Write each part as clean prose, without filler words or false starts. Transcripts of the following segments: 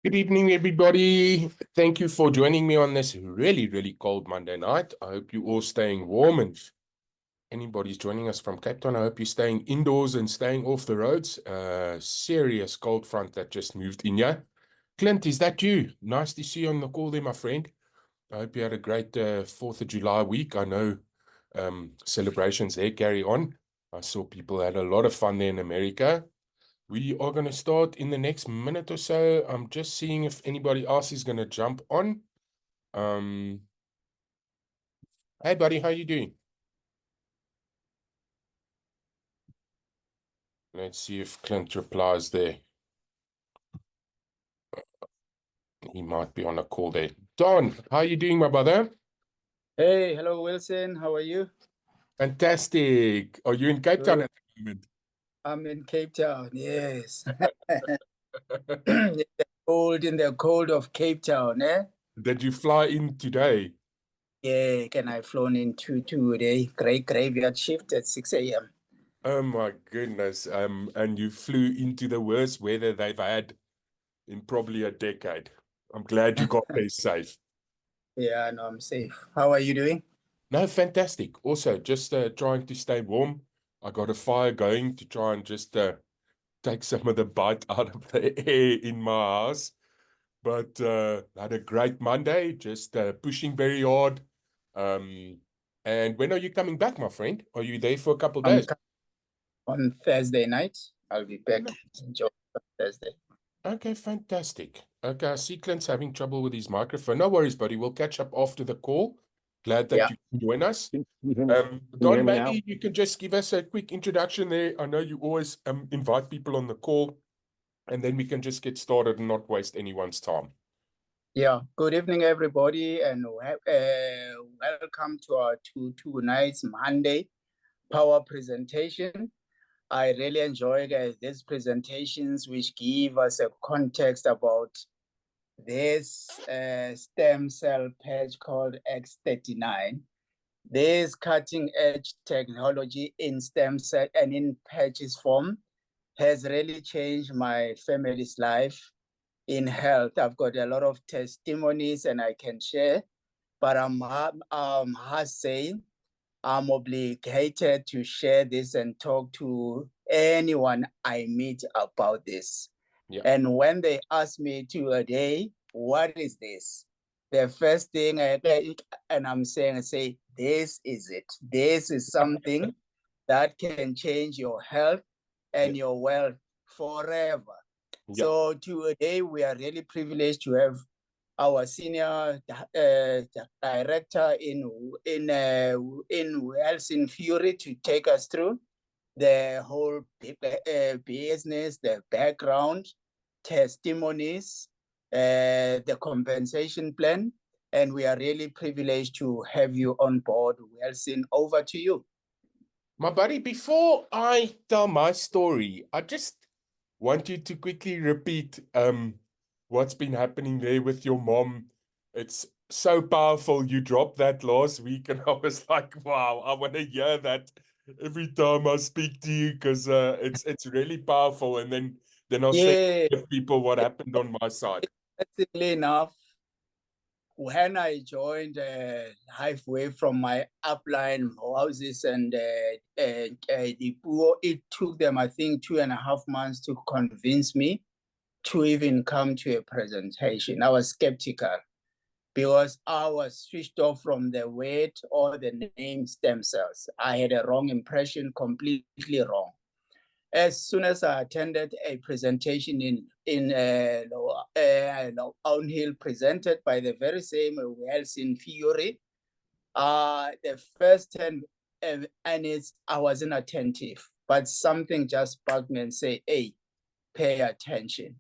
Good evening, everybody. Thank you for joining me on this really, really cold Monday night. I hope you're all staying warm, and if anybody's joining us from Cape Town, I hope you're staying indoors and staying off the roads. Serious cold front that just moved in here. Clint, is that you? Nice to see you on the call there, my friend. I hope you had a great 4th of July week. I know celebrations there carry on. I saw people had a lot of fun there in America. We are going to start in the next minute or so. I'm just seeing if anybody else is going to jump on. Hey, buddy, how you doing? Let's see if Clint replies there. He might be on a call there. Don, how you doing, my brother? Hey, hello, Wilson. How are you? Fantastic. Are you in Cape Town Good. at the moment? I'm in Cape Town, yes. In the cold of Cape Town, eh? Did you fly in today? Yeah, and I flown in today. Great graveyard shift at 6 a.m. Oh my goodness. And you flew into the worst weather they've had in probably a decade. I'm glad you got there safe. Yeah, no, I'm safe. How are you doing? No, fantastic. Also, just trying to stay warm. I got a fire going to try and just take some of the bite out of the air in my house. But had a great Monday, just pushing very hard. And when are you coming back, my friend? Are you there for a couple of days? On Thursday night. I'll be back No. on Thursday. Okay, fantastic. Okay, I see Clint's having trouble with his microphone. No worries, buddy. We'll catch up after the call. Glad that you can join us. Don, maybe you can just give us a quick introduction there. I know you always invite people on the call, and then we can just get started and not waste anyone's time. Yeah, good evening, everybody, and welcome to our tonight's Monday power presentation. I really enjoy these presentations, which give us a context about this stem cell patch called X39. This cutting edge technology in stem cell and in patches form has really changed my family's life in health. I've got a lot of testimonies and I can share, but I'm saying I'm obligated to share this and talk to anyone I meet about this. Yeah. And when they ask me today, what is this? The first thing I'm saying, I say, this is it. This is something that can change your health and your wealth forever. Yeah. So today we are really privileged to have our senior director in Wilson Fury to take us through the whole business, the background, testimonies, the compensation plan, and we are really privileged to have you on board. Wilson, over to you. My buddy, before I tell my story, I just want you to quickly repeat what's been happening there with your mom. It's so powerful. You dropped that last week, and I was like, wow, I want to hear that every time I speak to you, because it's really powerful. And then I'll share with people what happened on my side. Interestingly enough, when I joined halfway from my upline houses and the poor, it took them, I think, 2.5 months to convince me to even come to a presentation. I was skeptical because I was switched off from the word or the name stem cells. I had a wrong impression, completely wrong. As soon as I attended a presentation in Ownhill, presented by the very same Wilson Fury, the first 10 minutes I wasn't attentive, but something just sparked me and say, hey, pay attention.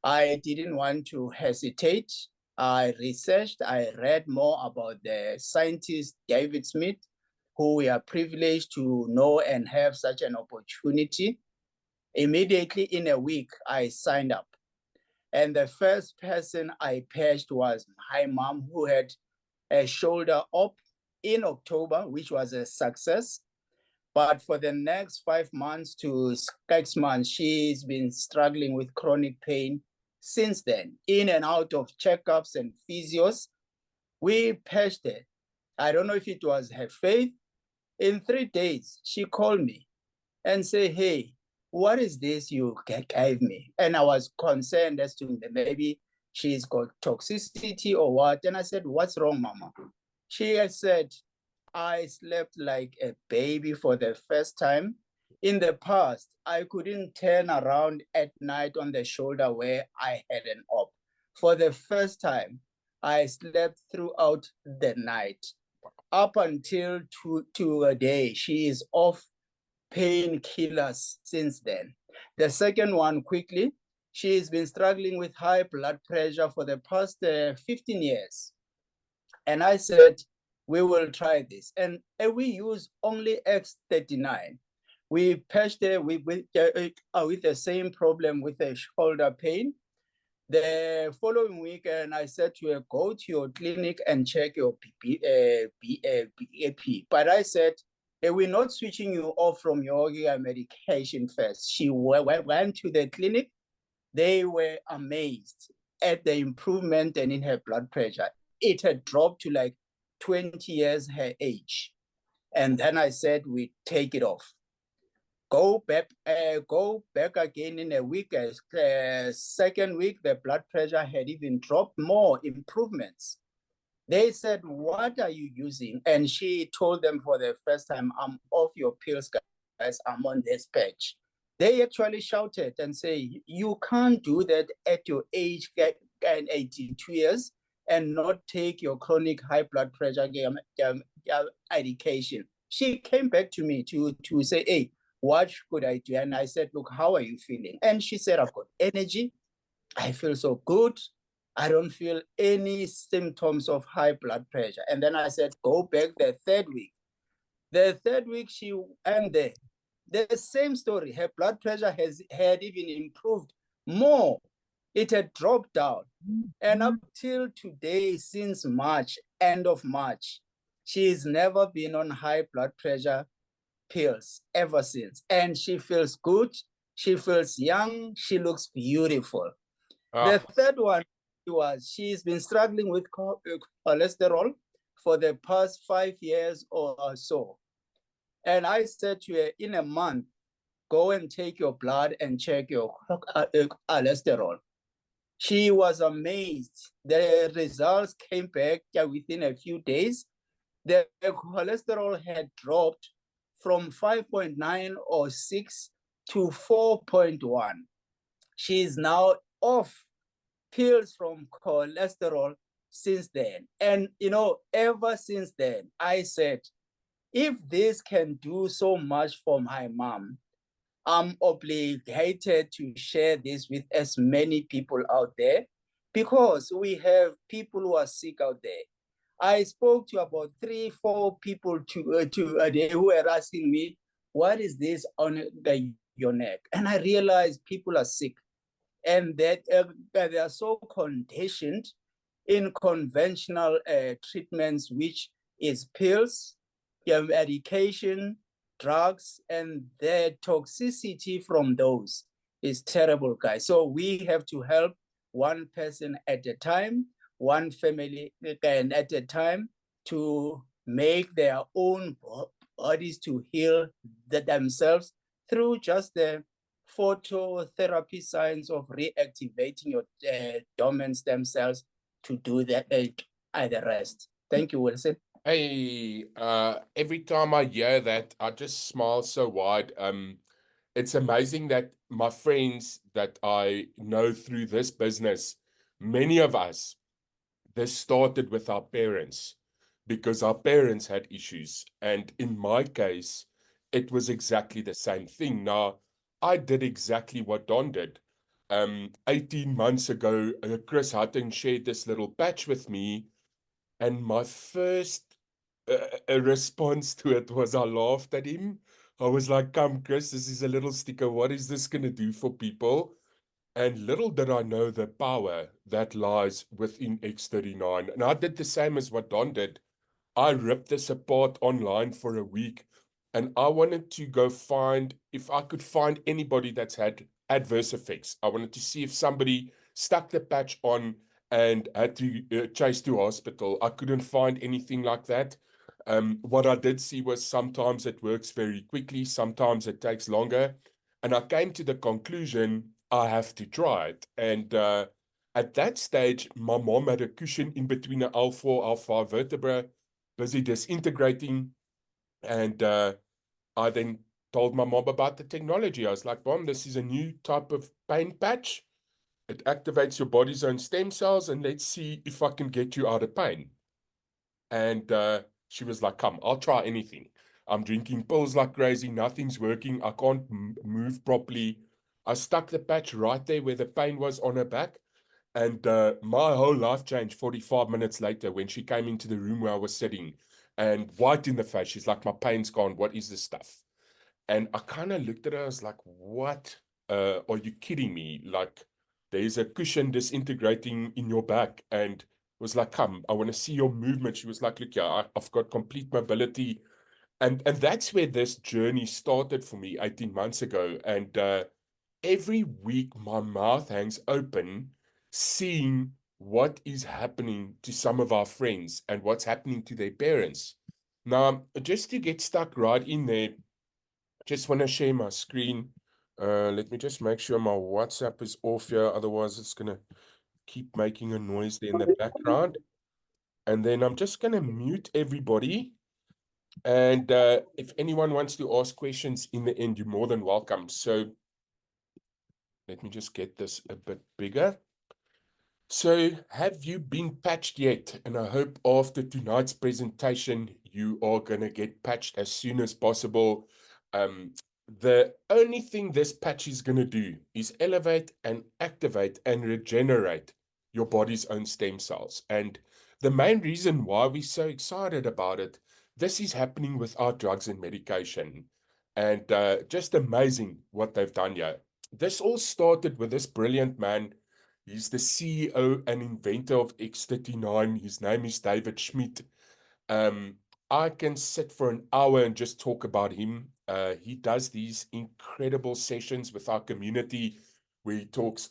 I didn't want to hesitate. I researched, I read more about the scientist David Smith, who we are privileged to know and have such an opportunity. Immediately in a week, I signed up. And the first person I patched was my mom, who had a shoulder op in October, which was a success. But for the next 5 months to 6 months, she's been struggling with chronic pain since then, in and out of checkups and physios. We patched her. I don't know if it was her faith. In 3 days, she called me and said, hey, what is this you gave me? And I was concerned as to maybe she's got toxicity or what. And I said, what's wrong, Mama? She had said, I slept like a baby for the first time. In the past, I couldn't turn around at night on the shoulder where I had an op. For the first time, I slept throughout the night. Up until today, she is off painkillers since then. The second one, quickly, she's been struggling with high blood pressure for the past 15 years. And I said, we will try this. And we use only X39. We patched her with the same problem with a shoulder pain. The following week, and I said to her, go to your clinic and check your BAP. But I said, hey, we're not switching you off from your medication first. She went to the clinic. They were amazed at the improvement and in her blood pressure. It had dropped to like 20 years her age. And then I said, we take it off. Go back again in a week. Second week, the blood pressure had even dropped more improvements. They said, what are you using? And she told them for the first time, I'm off your pills, guys. I'm on this patch. They actually shouted and say, you can't do that at your age, and 82 years, and not take your chronic high blood pressure medication. She came back to me to say, hey, what could I do? And I said, look, how are you feeling? And she said, I've got energy. I feel so good. I don't feel any symptoms of high blood pressure. And then I said, go back the third week. The third week, she and the same story. Her blood pressure had even improved more. It had dropped down. And up till today, since March, end of March, she's never been on high blood pressure pills ever since. And she feels good. She feels young. She looks beautiful. The third one was she's been struggling with cholesterol for the past 5 years or so. And I said to her, in a month, go and take your blood and check your cholesterol. She was amazed. The results came back within a few days. The cholesterol had dropped from 5.9 or 6 to 4.1. She is now off pills from cholesterol since then. And, ever since then, I said, if this can do so much for my mom, I'm obligated to share this with as many people out there, because we have people who are sick out there. I spoke to about 3-4 people today who were asking me, what is this on your neck? And I realized people are sick, and that they are so conditioned in conventional treatments, which is pills, medication, drugs, and the toxicity from those is terrible, guys. So we have to help one person at a time, one family at a time, to make their own bodies to heal themselves through just the phototherapy science of reactivating your dormant stem cells to do that the rest. Thank you, Wilson. Hey, every time I hear that, I just smile so wide. It's amazing that my friends that I know through this business, many of us, this started with our parents because our parents had issues. And in my case, it was exactly the same thing. Now, I did exactly what Don did. 18 months ago, Chris Hutton shared this little patch with me, and my first a response to it was I laughed at him. I was like, come, Chris, this is a little sticker. What is this going to do for people? And little did I know the power that lies within X39. And I did the same as what Don did. I ripped this apart online for a week, and I wanted to go find, if I could find anybody that's had adverse effects. I wanted to see if somebody stuck the patch on, and had to chase to hospital. I couldn't find anything like that. What I did see was sometimes it works very quickly, sometimes it takes longer. And I came to the conclusion I have to try it. And at that stage, my mom had a cushion in between the L4, L5 vertebra, busy disintegrating. And I then told my mom about the technology. I was like, Mom, this is a new type of pain patch. It activates your body's own stem cells, and let's see if I can get you out of pain. And she was like, come, I'll try anything. I'm drinking pills like crazy. Nothing's working. I can't move properly. I stuck the patch right there where the pain was on her back. And my whole life changed 45 minutes later when she came into the room where I was sitting, and white in the face. She's like, my pain's gone. What is this stuff? And I kind of looked at her. I was like, what? Are you kidding me? Like, there's a cushion disintegrating in your back. And was like, come, I want to see your movement. She was like, look, yeah, I've got complete mobility. And that's where this journey started for me 18 months ago. And every week, my mouth hangs open, seeing what is happening to some of our friends and what's happening to their parents. Now, just to get stuck right in there, just want to share my screen. Let me just make sure my WhatsApp is off here. Otherwise, it's going to keep making a noise there in the background. And then I'm just going to mute everybody. And if anyone wants to ask questions in the end, you're more than welcome. So let me just get this a bit bigger. So, have you been patched yet? And I hope after tonight's presentation, you are going to get patched as soon as possible. The only thing this patch is going to do is elevate and activate and regenerate your body's own stem cells. And the main reason why we're so excited about it, this is happening without drugs and medication. And just amazing what they've done here. This all started with this brilliant man. He's the CEO and inventor of X39. His name is David Schmidt. Um, I can sit for an hour and just talk about him. He does these incredible sessions with our community where he talks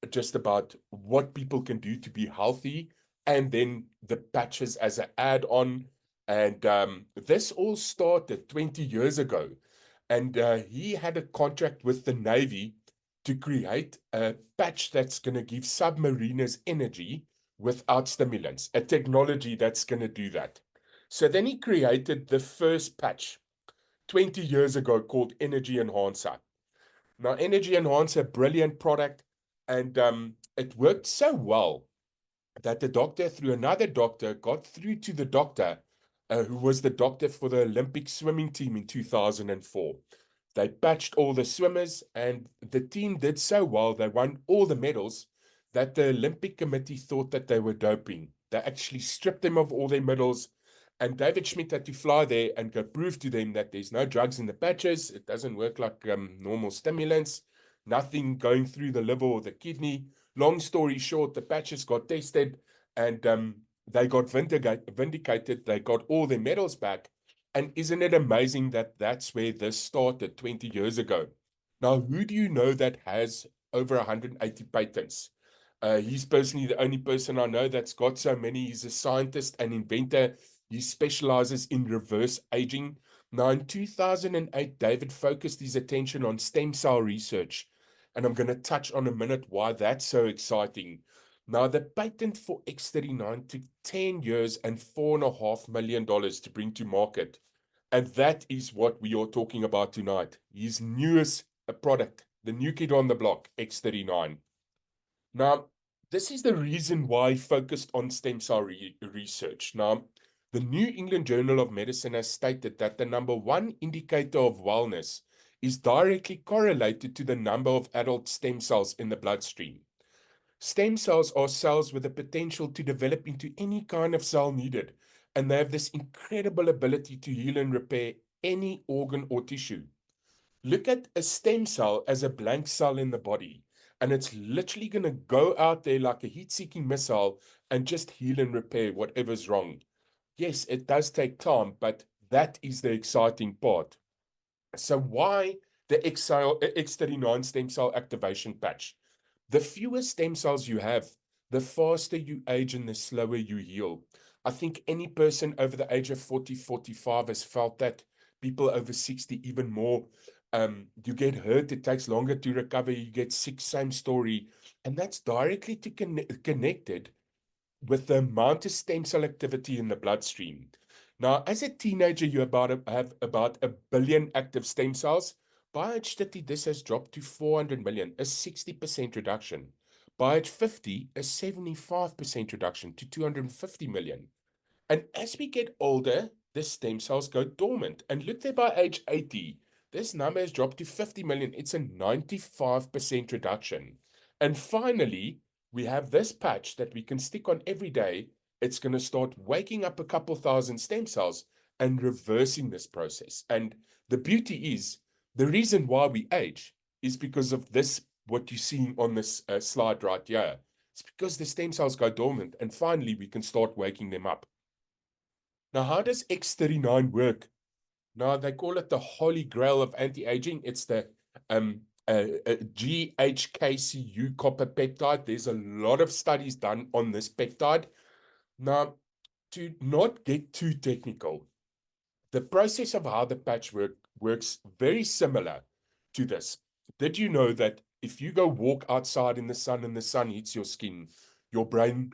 just about what people can do to be healthy, and then the patches as an add-on. And this all started 20 years ago. And he had a contract with the Navy to create a patch that's going to give submariners energy without stimulants, a technology that's going to do that. So then he created the first patch 20 years ago called Energy Enhancer. Now, Energy Enhancer, brilliant product, and it worked so well that the doctor, through another doctor, got through to the doctor who was the doctor for the Olympic swimming team in 2004. They patched all the swimmers, and the team did so well. They won all the medals that the Olympic Committee thought that they were doping. They actually stripped them of all their medals, and David Schmidt had to fly there and go prove to them that there's no drugs in the patches. It doesn't work like normal stimulants, nothing going through the liver or the kidney. Long story short, the patches got tested, and they got vindicated. They got all their medals back. And isn't it amazing that that's where this started 20 years ago? Now, who do you know that has over 180 patents? He's personally the only person I know that's got so many. He's a scientist and inventor. He specializes in reverse aging. Now, in 2008, David focused his attention on stem cell research. And I'm going to touch on a minute why that's so exciting. Now, the patent for X39 took 10 years and $4.5 million to bring to market. And that is what we are talking about tonight. His newest product, the new kid on the block, X39. Now, this is the reason why I focused on stem cell research. Now, the New England Journal of Medicine has stated that the number one indicator of wellness is directly correlated to the number of adult stem cells in the bloodstream. Stem cells are cells with the potential to develop into any kind of cell needed, and they have this incredible ability to heal and repair any organ or tissue. Look at a stem cell as a blank cell in the body, and it's literally going to go out there like a heat-seeking missile and just heal and repair whatever's wrong. Yes, it does take time, but that is the exciting part. So why the X39 stem cell activation patch? The fewer stem cells you have, the faster you age and the slower you heal. I think any person over the age of 40, 45 has felt that. People over 60, even more. You get hurt, it takes longer to recover. You get sick, same story. And that's directly connected with the amount of stem cell activity in the bloodstream. Now, as a teenager, you have about 1 billion active stem cells. By age 30, this has dropped to 400 million, a 60% reduction. By age 50, a 75% reduction to 250 million. And as we get older, the stem cells go dormant. And look there, by age 80, this number has dropped to 50 million. It's a 95% reduction. And finally, we have this patch that we can stick on every day. It's going to start waking up a couple thousand stem cells and reversing this process. And the beauty is, the reason why we age is because of this, what you're seeing on this slide right here. It's because the stem cells go dormant, and finally we can start waking them up. Now, how does X39 work? They call it the holy grail of anti-aging. It's the GHKCU copper peptide. There's a lot of studies done on this peptide. Now, to not get too technical, the process of how the patch works very similar to this. Did you know that if you go walk outside in the sun and the sun hits your skin, your brain,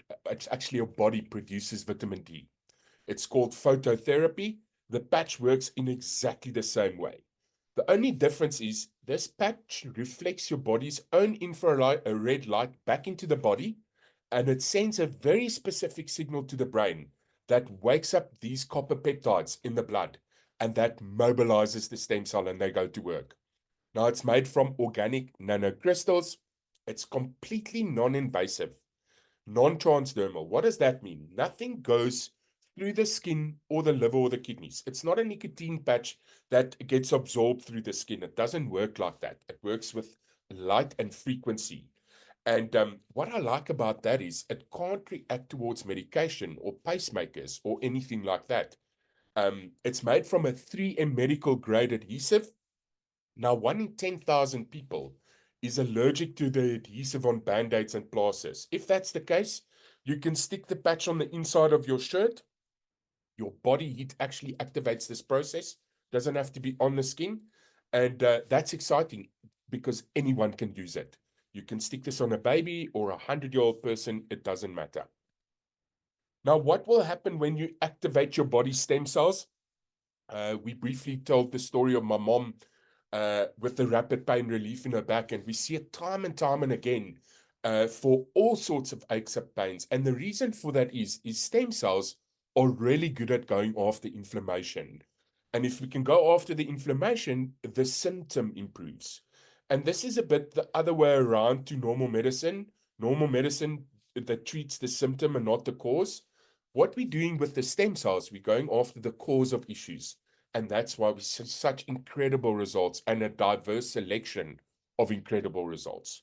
actually your body produces vitamin D? It's called phototherapy. The patch works in exactly the same way. The only difference is this patch reflects your body's own infrared light back into the body, and it sends a very specific signal to the brain that wakes up these copper peptides in the blood, and that mobilizes the stem cell and they go to work. Now, it's made from organic nanocrystals. It's completely non-invasive, non-transdermal. What does that mean? Nothing goes through the skin or the liver or the kidneys. It's not a nicotine patch that gets absorbed through the skin. It doesn't work like that. It works with light and frequency. And what I like about that is it can't react towards medication or pacemakers or anything like that. It's made from a 3M medical grade adhesive. Now, 1 in 10,000 people is allergic to the adhesive on band-aids and plasters. If that's the case, you can stick the patch on the inside of your shirt. Your body heat actually activates this process. Doesn't have to be on the skin. And that's exciting because anyone can use it. You can stick this on a baby or a 100-year-old person. It doesn't matter. Now, what will happen when you activate your body stem cells? We briefly told the story of my mom with the rapid pain relief in her back, and we see it time and time and again for all sorts of aches and pains. And the reason for that is stem cells are really good at going after inflammation. And if we can go after the inflammation, the symptom improves. And this is a bit the other way around to normal medicine. Normal medicine that treats the symptom and not the cause. What we're doing with the stem cells, we're going after the cause of issues. And that's why we see such incredible results and a diverse selection of incredible results.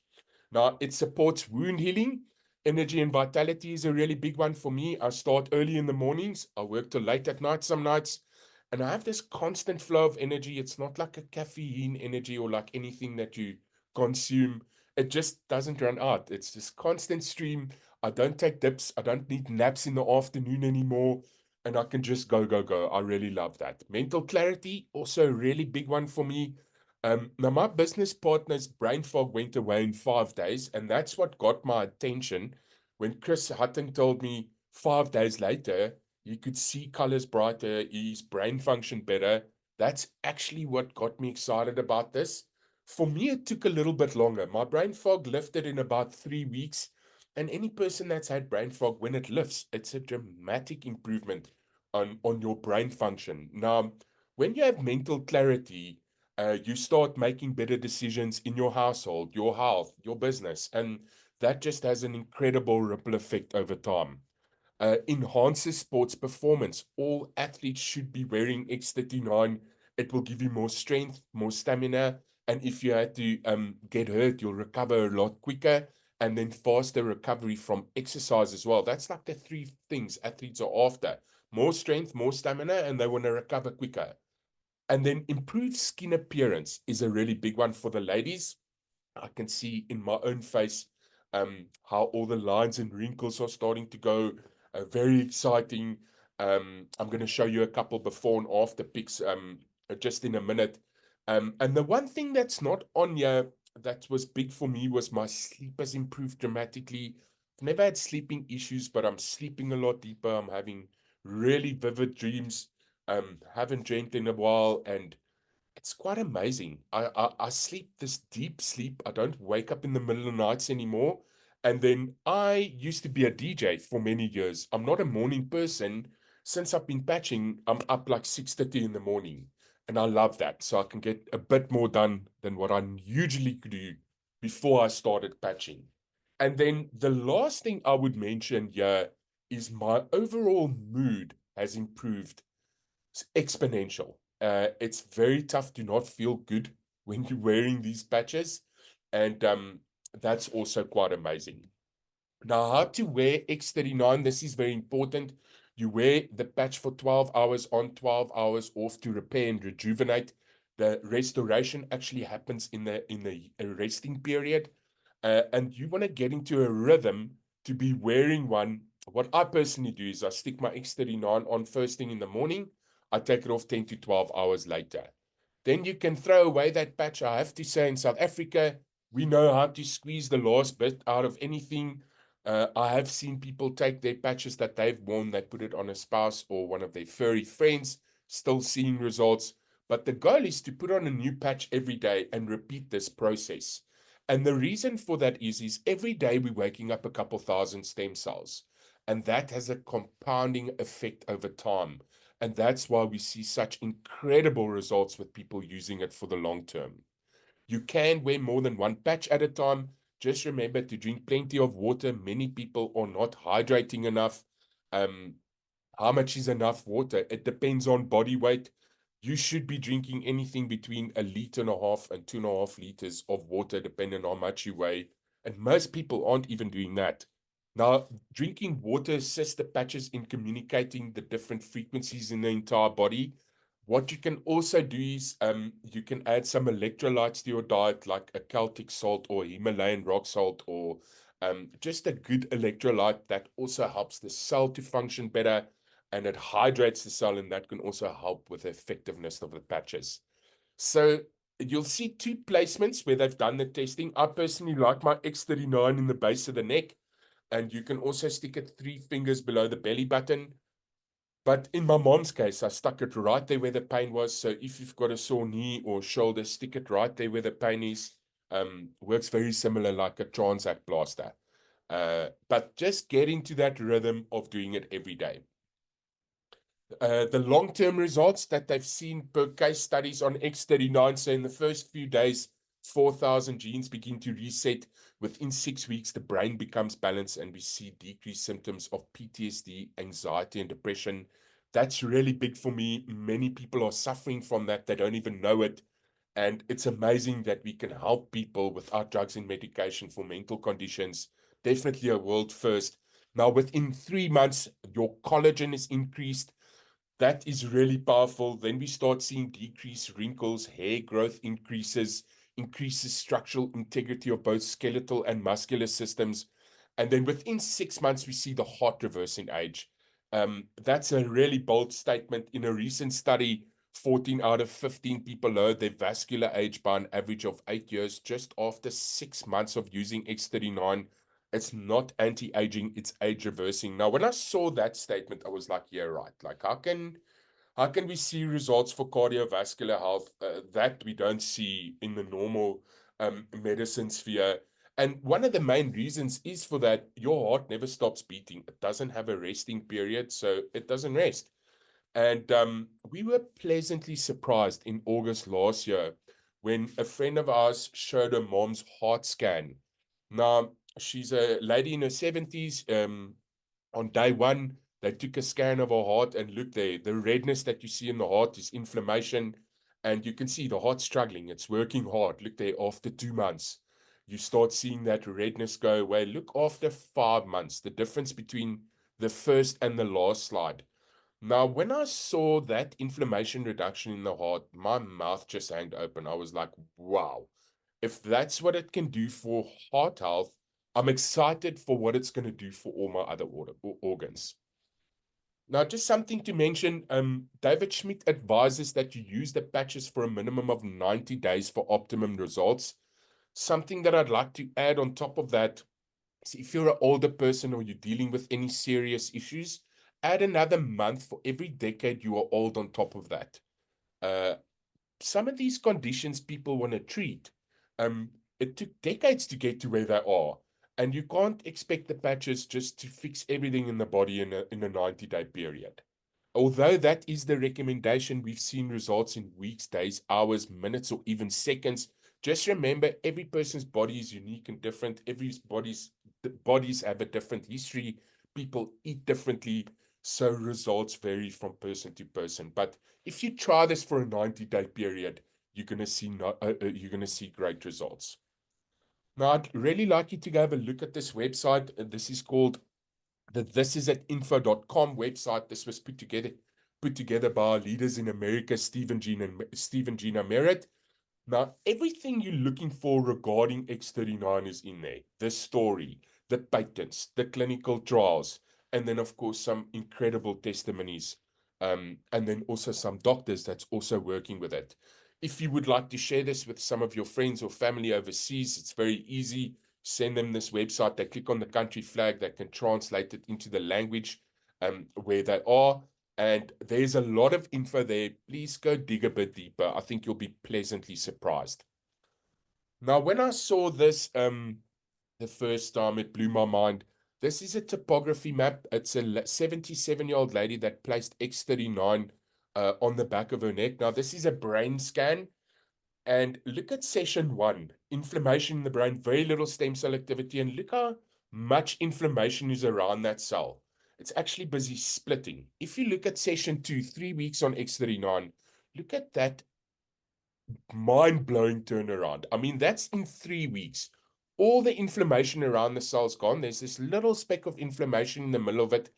Now, it supports wound healing. Energy and vitality is a really big one for me. I start early in the mornings. I work till late at night some nights. And I have this constant flow of energy. It's not like a caffeine energy or like anything that you consume. It just doesn't run out. It's this constant stream. I don't take dips. I don't need naps in the afternoon anymore. And I can just go, go, go. I really love that. Mental clarity, also a really big one for me. Now, my business partner's brain fog went away in 5 days, and that's what got my attention when Chris Hutton told me 5 days later he could see colors brighter, his brain functioned better. That's actually what got me excited about this. For me, it took a little bit longer. My brain fog lifted in about 3 weeks. And any person that's had brain fog, when it lifts, it's a dramatic improvement on your brain function. Now, when you have mental clarity, you start making better decisions in your household, your health, your business, and that just has an incredible ripple effect over time. Enhances sports performance. All athletes should be wearing X39. It will give you more strength, more stamina, and if you had to get hurt, you'll recover a lot quicker, and then faster recovery from exercise as well. That's like the three things athletes are after: more strength, more stamina, and they want to recover quicker. And then improved skin appearance is a really big one for the ladies. I can see in my own face how all the lines and wrinkles are starting to go. Very exciting. I'm going to show you a couple before and after pics just in a minute. And the one thing that's not on here that was big for me was my sleep has improved dramatically. I've never had sleeping issues, but I'm sleeping a lot deeper. I'm having really vivid dreams. Haven't dreamt in a while, and it's quite amazing. I sleep this deep sleep. I don't wake up in the middle of the nights anymore. And then I used to be a DJ for many years. I'm not a morning person. Since I've been patching, I'm up like 6:30 in the morning. And I love that. So I can get a bit more done than what I usually could do before I started patching. And then the last thing I would mention here is my overall mood has improved exponential. It's very tough to not feel good when you're wearing these patches, and that's also quite amazing. Now, how to wear X39, this is very important. You wear the patch for 12 hours on, 12 hours off to repair and rejuvenate. The restoration actually happens in the resting period. And you want to get into a rhythm to be wearing one. What I personally do is I stick my X39 on first thing in the morning. I take it off 10 to 12 hours later. Then you can throw away that patch. I have to say, in South Africa, we know how to squeeze the last bit out of anything. I have seen people take their patches that they've worn, they put it on a spouse or one of their furry friends, still seeing results. But the goal is to put on a new patch every day and repeat this process. And the reason for that is every day we're waking up a couple thousand stem cells. And that has a compounding effect over time. And that's why we see such incredible results with people using it for the long term. You can wear more than one patch at a time. Just remember to drink plenty of water. Many people are not hydrating enough. Um, how much is enough water? It depends on body weight. You should be drinking anything between 1.5 liters and 2.5 liters of water, depending on how much you weigh. And most people aren't even doing that. Now, drinking water assists the patches in communicating the different frequencies in the entire body. What you can also do is you can add some electrolytes to your diet, like a Celtic salt or Himalayan rock salt, or just a good electrolyte that also helps the cell to function better, and it hydrates the cell, and that can also help with the effectiveness of the patches. So you'll see two placements where they've done the testing. I personally like my X39 in the base of the neck, and you can also stick it 3 fingers below the belly button. But in my mom's case, I stuck it right there where the pain was. So if you've got a sore knee or shoulder, stick it right there where the pain is. Works very similar like a Transact plaster. But just get into that rhythm of doing it every day. The long-term results that they've seen per case studies on X39. So in the first few days, 4,000 genes begin to reset. Within 6 weeks, the brain becomes balanced, and we see decreased symptoms of PTSD, anxiety, and depression. That's really big for me. Many people are suffering from that. They don't even know it. And it's amazing that we can help people without drugs and medication for mental conditions. Definitely a world first. Now, within 3 months, your collagen is increased. That is really powerful. Then we start seeing decreased wrinkles, hair growth increases structural integrity of both skeletal and muscular systems. And then within 6 months, we see the heart reversing age. That's a really bold statement. In a recent study, 14 out of 15 people lowered their vascular age by an average of 8 years just after 6 months of using X39. It's not anti-aging, it's age reversing. Now, when I saw that statement, I was like, yeah, right. Like, how can we see results for cardiovascular health that we don't see in the normal medicine sphere? And one of the main reasons is for that, your heart never stops beating. It doesn't have a resting period, so it doesn't rest. And we were pleasantly surprised in August last year when a friend of ours showed her mom's heart scan. Now, she's a lady in her 70s. On day one, they took a scan of her heart, and look there, the redness that you see in the heart is inflammation. And you can see the heart's struggling. It's working hard. Look there, after 2 months, you start seeing that redness go away. Look after 5 months, the difference between the first and the last slide. Now, when I saw that inflammation reduction in the heart, my mouth just hanged open. I was like, wow, if that's what it can do for heart health, I'm excited for what it's going to do for all my other organs. Now, just something to mention, David Schmidt advises that you use the patches for a minimum of 90 days for optimum results. Something that I'd like to add on top of that is if you're an older person or you're dealing with any serious issues, add another month for every decade you are old on top of that. Some of these conditions people want to treat, it took decades to get to where they are. And you can't expect the patches just to fix everything in the body in a 90-day period. Although that is the recommendation, we've seen results in weeks, days, hours, minutes, or even seconds. Just remember, every person's body is unique and different. Bodies have a different history. People eat differently, so results vary from person to person. But if you try this for a 90-day period, you're gonna see great results. Now, I'd really like you to go have a look at this website. This is called the thisisatinfo.com website. This was put together by our leaders in America, Stephen Gina Merritt. Now, everything you're looking for regarding X39 is in there. The story, the patents, the clinical trials, and then, of course, some incredible testimonies, and then also some doctors that's also working with it. If you would like to share this with some of your friends or family overseas, it's very easy. Send them this website. They click on the country flag. They can translate it into the language where they are. And there's a lot of info there. Please go dig a bit deeper. I think you'll be pleasantly surprised. Now, when I saw this the first time, it blew my mind. This is a topography map. It's a 77-year-old lady that placed X39 on the back of her neck. Now, this is a brain scan. And look at session 1, inflammation in the brain, very little stem cell activity. And look how much inflammation is around that cell. It's actually busy splitting. If you look at session 2, 3 weeks on X39, look at that mind-blowing turnaround. I mean, that's in 3 weeks. All the inflammation around the cell's gone. There's this little speck of inflammation in the middle of it.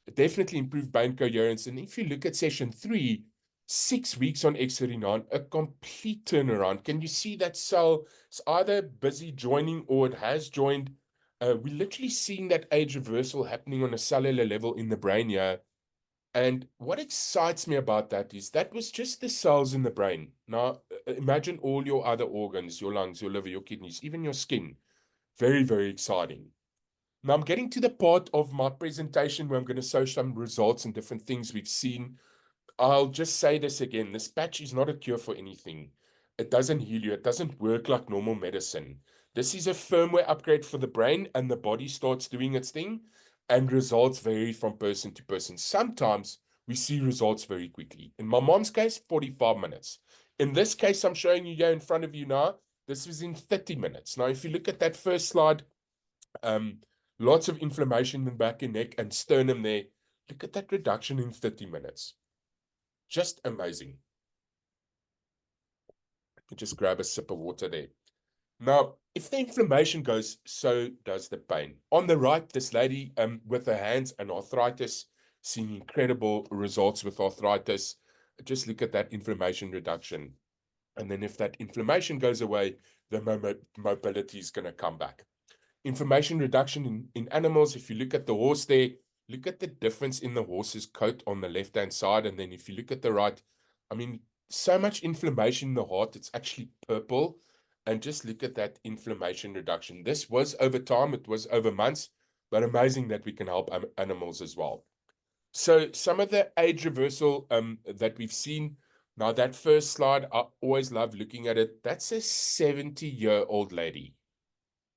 It definitely improved brain coherence. And if you look at session 3, 6 weeks on X39, a complete turnaround. Can you see that cell is either busy joining or it has joined? We're literally seeing that age reversal happening on a cellular level in the brain here. And what excites me about that is that was just the cells in the brain. Now, imagine all your other organs, your lungs, your liver, your kidneys, even your skin. Very, very exciting. Now, I'm getting to the part of my presentation where I'm going to show some results and different things we've seen. I'll just say this again. This patch is not a cure for anything. It doesn't heal you. It doesn't work like normal medicine. This is a firmware upgrade for the brain, and the body starts doing its thing, and results vary from person to person. Sometimes we see results very quickly. In my mom's case, 45 minutes. In this case, I'm showing you here in front of you now, this was in 30 minutes. Now, if you look at that first slide, lots of inflammation in the back and neck and sternum there. Look at that reduction in 30 minutes. Just amazing. Just grab a sip of water there. Now, if the inflammation goes, so does the pain. On the right, this lady with her hands and arthritis, seeing incredible results with arthritis. Just look at that inflammation reduction. And then if that inflammation goes away, the mobility is going to come back. Inflammation reduction in animals, if you look at the horse there, look at the difference in the horse's coat on the left-hand side. And then if you look at the right, I mean, so much inflammation in the heart, it's actually purple. And just look at that inflammation reduction. This was over time, it was over months, but amazing that we can help animals as well. So some of the age reversal that we've seen. Now, that first slide, I always love looking at it. That's a 70-year-old lady.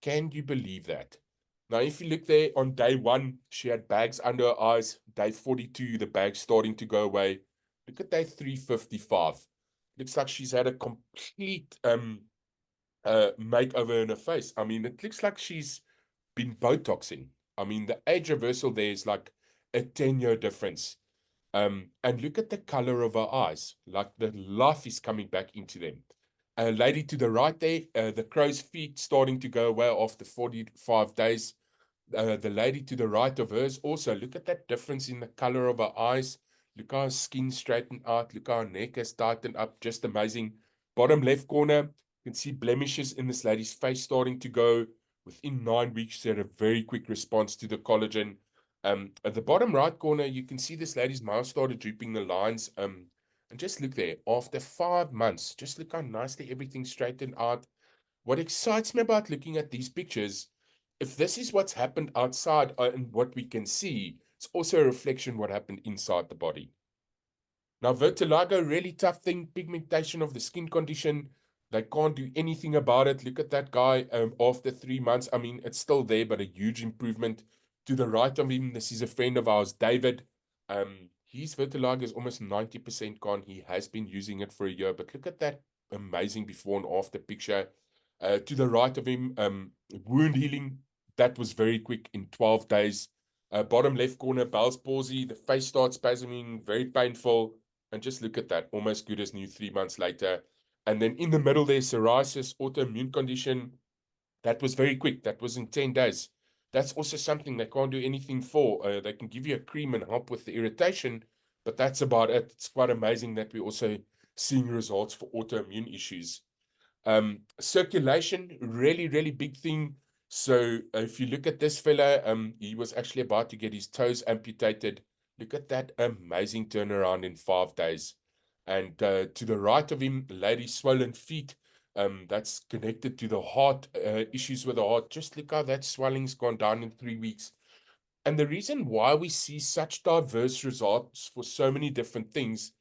Can you believe that? Now, if you look there on day 1, she had bags under her eyes. Day 42, the bag's starting to go away. Look at day 355. Looks like she's had a complete makeover in her face. I mean, it looks like she's been Botoxing. I mean, the age reversal there is like a 10-year difference. And look at the color of her eyes. Like the life is coming back into them. A lady to the right there, the crow's feet starting to go away after 45 days. The lady to the right of hers also, look at that difference in the color of her eyes. Look how her skin straightened out. Look how her neck has tightened up. Just amazing. Bottom left corner, you can see blemishes in this lady's face starting to go. Within 9 weeks, she had a very quick response to the collagen. At the bottom right corner, you can see this lady's mouth started drooping the lines. And just look there, after 5 months, just look how nicely everything straightened out. What excites me about looking at these pictures, if this is what's happened outside and what we can see, it's also a reflection what happened inside the body. Now, vitiligo, really tough thing, pigmentation of the skin condition. They can't do anything about it. Look at that guy after 3 months. I mean, it's still there, but a huge improvement. To the right of him, this is a friend of ours, David. His vitiligo is almost 90% gone. He has been using it for a year, but look at that amazing before and after picture. To the right of him, wound healing, that was very quick in 12 days. Bottom left corner, Bell's palsy, the face starts spasming, very painful. And just look at that, almost good as new 3 months later. And then in the middle there, psoriasis, autoimmune condition. That was very quick. That was in 10 days. That's also something they can't do anything for. They can give you a cream and help with the irritation, but that's about it. It's quite amazing that we're also seeing results for autoimmune issues. Circulation, really, really big thing. So if you look at this fella, he was actually about to get his toes amputated. Look at that amazing turnaround in 5 days. And to the right of him, lady's swollen feet. That's connected to the heart, issues with the heart. Just look how that swelling's gone down in 3 weeks. And the reason why we see such diverse results for so many different things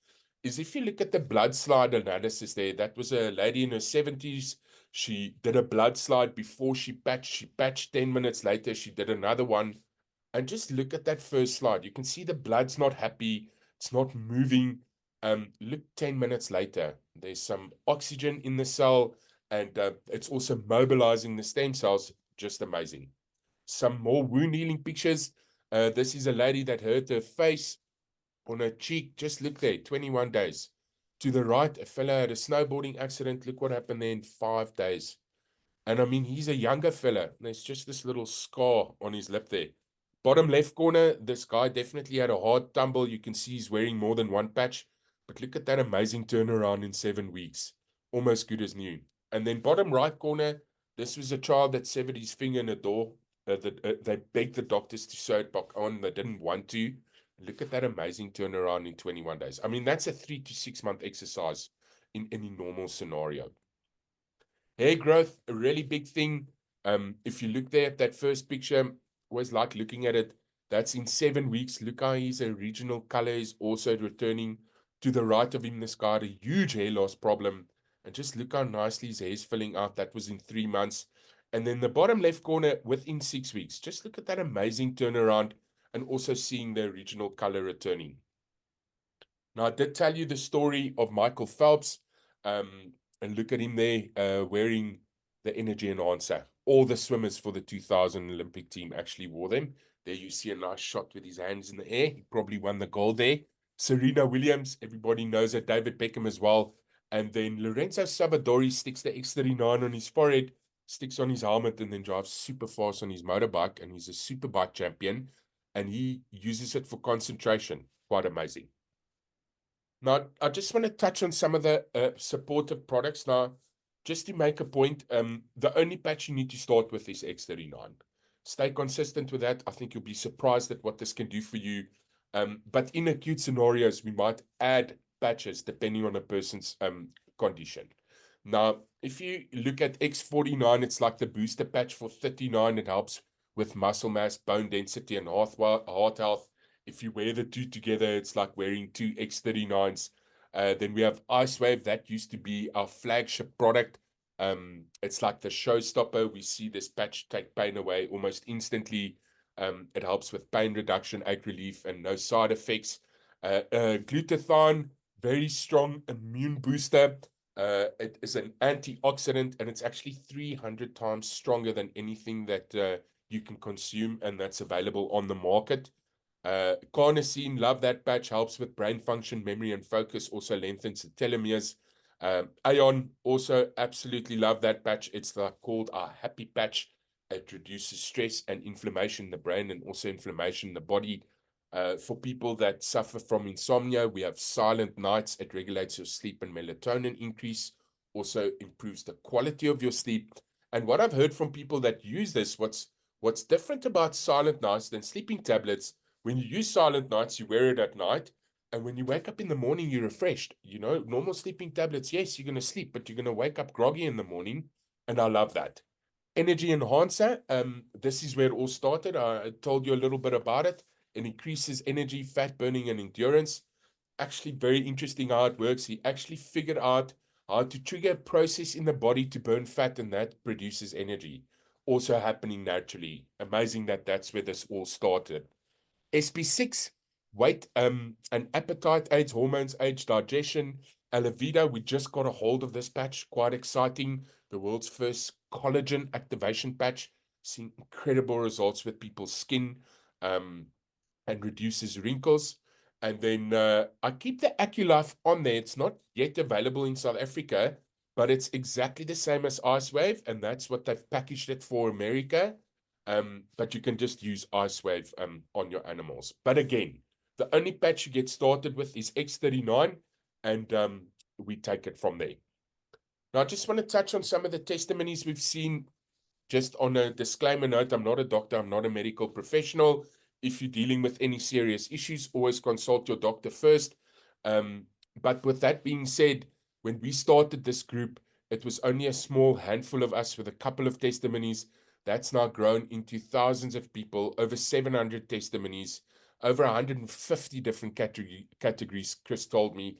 is if you look at the blood slide analysis there, that was a lady in her 70s. She did a blood slide before she patched. She patched 10 minutes later. She did another one. And just look at that first slide. You can see the blood's not happy. It's not moving. Look 10 minutes later. There's some oxygen in the cell, and it's also mobilizing the stem cells. Just amazing. Some more wound healing pictures. This is a lady that hurt her face on her cheek. Just look there, 21 days. To the right, a fella had a snowboarding accident. Look what happened there in 5 days. And I mean, he's a younger fella. There's just this little scar on his lip there. Bottom left corner, this guy definitely had a hard tumble. You can see he's wearing more than one patch. But look at that amazing turnaround in 7 weeks. Almost good as new. And then bottom right corner, this was a child that severed his finger in a door. They begged the doctors to sew it back on. They didn't want to. Look at that amazing turnaround in 21 days. I mean, that's a 3 to 6 month exercise in any normal scenario. Hair growth, a really big thing. If you look there at that first picture, always like looking at it. That's in 7 weeks. Look how his original color is also returning. To the right of him, this guy had a huge hair loss problem. And just look how nicely his hair is filling out. That was in 3 months. And then the bottom left corner within 6 weeks. Just look at that amazing turnaround and also seeing the original color returning. Now, I did tell you the story of Michael Phelps. And look at him there wearing the energy enhancer. All the swimmers for the 2000 Olympic team actually wore them. There you see a nice shot with his hands in the air. He probably won the gold there. Serena Williams, everybody knows that. David Beckham as well. And then Lorenzo Savadori sticks the X39 on his forehead, sticks on his helmet, and then drives super fast on his motorbike. And he's a superbike champion. And he uses it for concentration. Quite amazing. Now, I just want to touch on some of the supportive products. Now, just to make a point, the only patch you need to start with is X39. Stay consistent with that. I think you'll be surprised at what this can do for you. But in acute scenarios, we might add patches depending on a person's condition. Now, if you look at X49, it's like the booster patch for 39. It helps with muscle mass, bone density, and heart health. If you wear the two together, it's like wearing two X39s. Then we have Ice Wave. That used to be our flagship product. It's like the showstopper. We see this patch take pain away almost instantly. It helps with pain reduction, ache relief, and no side effects. Glutathione, very strong immune booster. It is an antioxidant, and it's actually 300 times stronger than anything that you can consume, and that's available on the market. Carnosine, love that patch, helps with brain function, memory, and focus, also lengthens the telomeres. Aeon, also absolutely love that patch. It's called our happy patch. It reduces stress and inflammation in the brain and also inflammation in the body. For people that suffer from insomnia, we have Silent Nights. It regulates your sleep and melatonin increase, also improves the quality of your sleep. And what I've heard from people that use this, what's different about silent nights than sleeping tablets, when you use silent nights, you wear it at night. And when you wake up in the morning, you're refreshed. You know, normal sleeping tablets, yes, you're going to sleep, but you're going to wake up groggy in the morning. And I love that. Energy enhancer. This is where it all started. I told you a little bit about it. It increases energy, fat burning, and endurance. Actually, very interesting how it works. He actually figured out how to trigger a process in the body to burn fat, and that produces energy. Also happening naturally. Amazing that that's where this all started. SP6, weight and appetite aids, hormones aids, digestion. Alavida, we just got a hold of this patch. Quite exciting. The world's first collagen activation patch. Seeing incredible results with people's skin and reduces wrinkles. And then I keep the AccuLife on there. It's not yet available in South Africa, but it's exactly the same as IceWave, and that's what they've packaged it for America. But you can just use IceWave on your animals. But again, the only patch you get started with is X39, and we take it from there. Now, I just want to touch on some of the testimonies we've seen. Just on a disclaimer note, I'm not a doctor, I'm not a medical professional. If you're dealing with any serious issues, always consult your doctor first. But with that being said, when we started this group, it was only a small handful of us with a couple of testimonies. That's now grown into thousands of people, over 700 testimonies, over 150 different categories, Chris told me.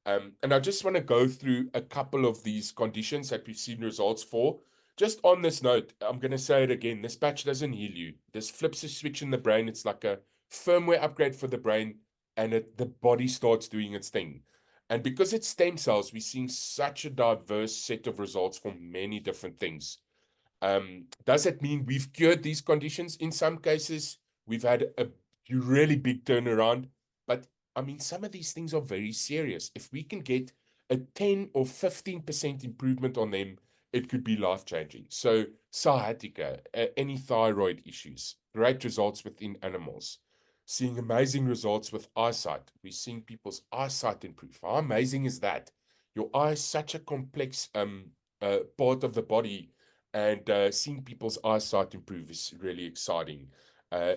And I just want to go through a couple of these conditions that we've seen results for. Just on this note, I'm going to say it again. This patch doesn't heal you. This flips a switch in the brain. It's like a firmware upgrade for the brain, and the body starts doing its thing. And because it's stem cells, we're seeing such a diverse set of results from many different things. Does it mean we've cured these conditions? In some cases, we've had a really big turnaround. But I mean, some of these things are very serious. If we can get a 10 or 15% improvement on them, it could be life-changing. So sciatica, any thyroid issues, great results within animals. Seeing amazing results with eyesight. We're seeing people's eyesight improve. How amazing is that? Your eye is such a complex part of the body, and seeing people's eyesight improve is really exciting.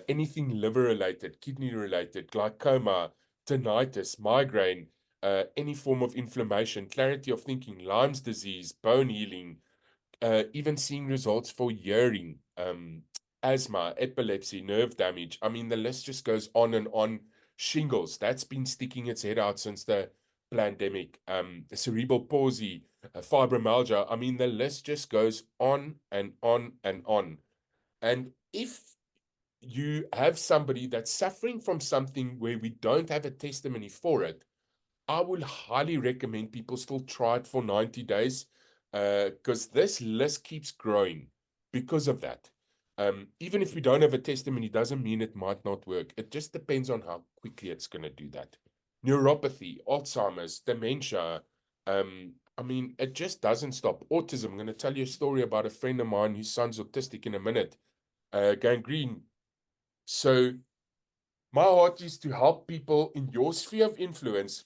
Anything liver-related, kidney-related, glaucoma, tinnitus, migraine, any form of inflammation, clarity of thinking, Lyme's disease, bone healing, even seeing results for hearing, asthma, epilepsy, nerve damage. I mean, the list just goes on and on. Shingles, that's been sticking its head out since the pandemic. Cerebral palsy, fibromyalgia. I mean, the list just goes on and on and on. And if you have somebody that's suffering from something where we don't have a testimony for it, I would highly recommend people still try it for 90 days because this list keeps growing because of that. Even if we don't have a testimony, doesn't mean it might not work. It just depends on how quickly it's going to do that. Neuropathy, Alzheimer's, dementia. I mean, it just doesn't stop. Autism. I'm going to tell you a story about a friend of mine whose son's autistic in a minute. Gangrene. So my heart is to help people in your sphere of influence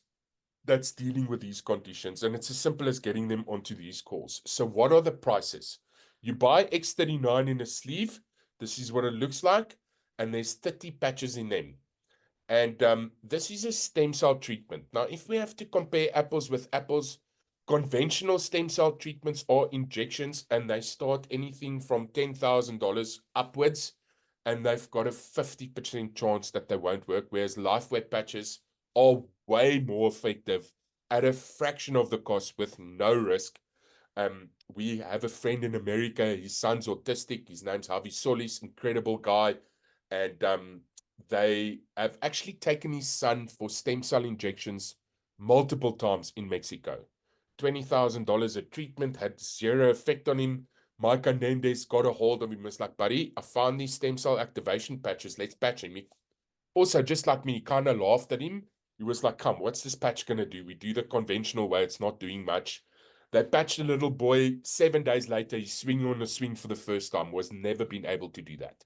that's dealing with these conditions, and it's as simple as getting them onto these calls. So what are the prices? You buy X39 in a sleeve. This is what it looks like, and there's 30 patches in them. And this is a stem cell treatment. Now, if we have to compare apples with apples, conventional stem cell treatments are injections, and they start anything from $10,000 upwards, and they've got a 50% chance that they won't work, whereas LifeWave patches are way more effective at a fraction of the cost with no risk. We have a friend in America, his son's autistic, his name's Javi Solis, incredible guy, and they have actually taken his son for stem cell injections multiple times in Mexico. $20,000 a treatment had zero effect on him. Mike Hernandez got a hold of him. Was like, buddy, I found these stem cell activation patches. Let's patch him. He also, just like me, kind of laughed at him. He was like, come, what's this patch going to do? We do the conventional way. It's not doing much. They patched a little boy. 7 days later, he's swinging on a swing for the first time. Was never been able to do that.